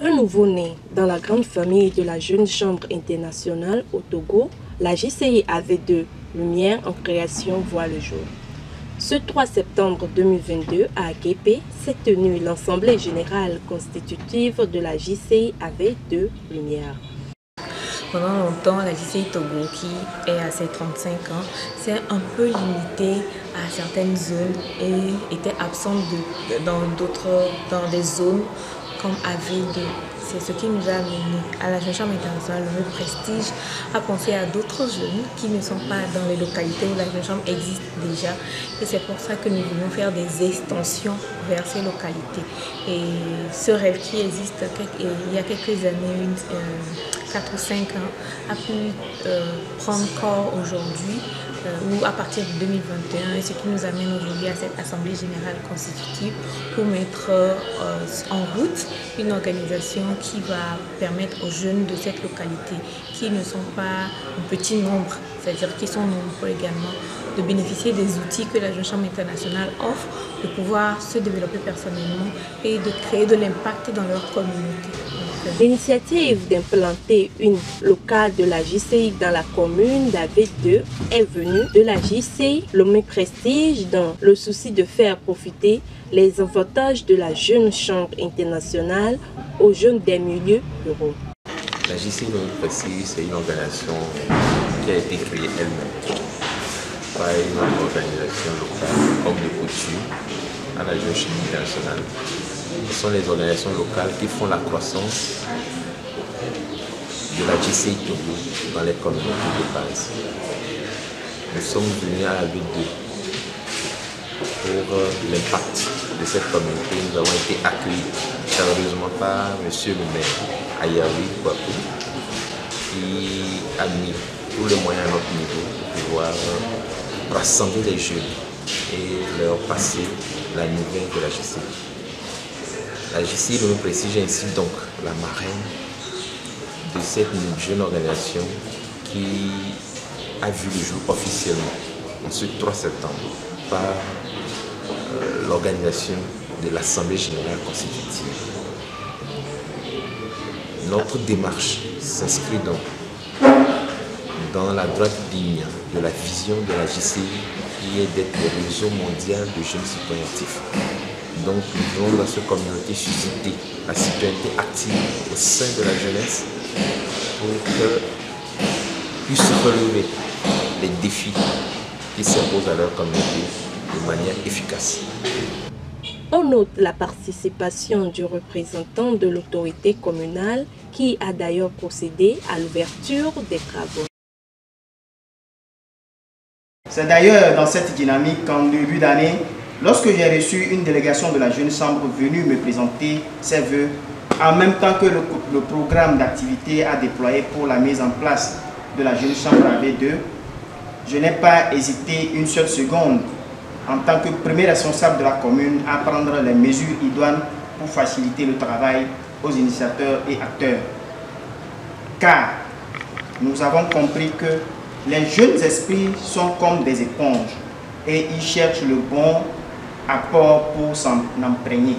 Un nouveau-né dans la grande famille de la Jeune Chambre internationale au Togo, la JCI AV2 Lumière en création voit le jour. Ce 3 septembre 2022, à Aguépé, s'est tenue l'Assemblée générale constitutive de la JCI AV2 Lumière. Pendant longtemps, la JCI Togo, qui est à ses 35 ans, s'est un peu limitée à certaines zones et était absente dans des zones comme AV2. C'est ce qui nous a amené à la Jeune Chambre internationale, le prestige, à penser à d'autres jeunes qui ne sont pas dans les localités où la Jeune Chambre existe déjà. Et c'est pour ça que nous voulons faire des extensions vers ces localités. Et ce rêve qui existe il y a quelques années, 4 ou 5 ans, a pu prendre corps aujourd'hui ou à partir de 2021, et ce qui nous amène aujourd'hui à cette Assemblée générale constitutive pour mettre en route une organisation qui va permettre aux jeunes de cette localité, qui ne sont pas un petit nombre, c'est-à-dire qui sont nombreux également, de bénéficier des outils que la Jeune Chambre internationale offre, de pouvoir se développer personnellement et de créer de l'impact dans leur communauté. L'initiative d'implanter une locale de la JCI dans la commune d'AV2 est venue de la JCI Lomé Prestige dans le souci de faire profiter les avantages de la Jeune Chambre internationale aux jeunes des milieux ruraux. La JCI Lomé Prestige, c'est une organisation qui a été créée elle-même par une autre organisation locale, comme de coutume, à la Jeune Chambre internationale. Ce sont les organisations locales qui font la croissance de la JCI Togo dans les communautés de base. Nous sommes venus à la V2 pour l'impact de cette communauté. Nous avons été accueillis chaleureusement par M. le maire Ayawi Kwaku, qui a mis tous les moyens à notre niveau pour pouvoir rassembler les jeunes et leur passer la nouvelle de la JCI. La JCI Lomé Prestige est ainsi donc la marraine de cette jeune organisation qui a vu le jour officiellement en ce 3 septembre par l'organisation de l'Assemblée générale constitutive. Notre démarche s'inscrit donc dans la droite ligne de la vision de la JCI qui est d'être le réseau mondial de jeunes citoyens actifs. Donc nous voulons dans cette communauté susciter la citoyenneté active au sein de la jeunesse pour qu'elle puisse relever les défis qui s'imposent à leur communauté de manière efficace. On note la participation du représentant de l'autorité communale qui a d'ailleurs procédé à l'ouverture des travaux. C'est d'ailleurs dans cette dynamique qu'en début d'année, lorsque j'ai reçu une délégation de la Jeune Chambre venue me présenter ses vœux, en même temps que le programme d'activité à déployer pour la mise en place de la Jeune Chambre AV2, je n'ai pas hésité une seule seconde, en tant que premier responsable de la commune, à prendre les mesures idoines pour faciliter le travail aux initiateurs et acteurs. Car nous avons compris que les jeunes esprits sont comme des éponges et ils cherchent le bon apport pour s'en imprégner.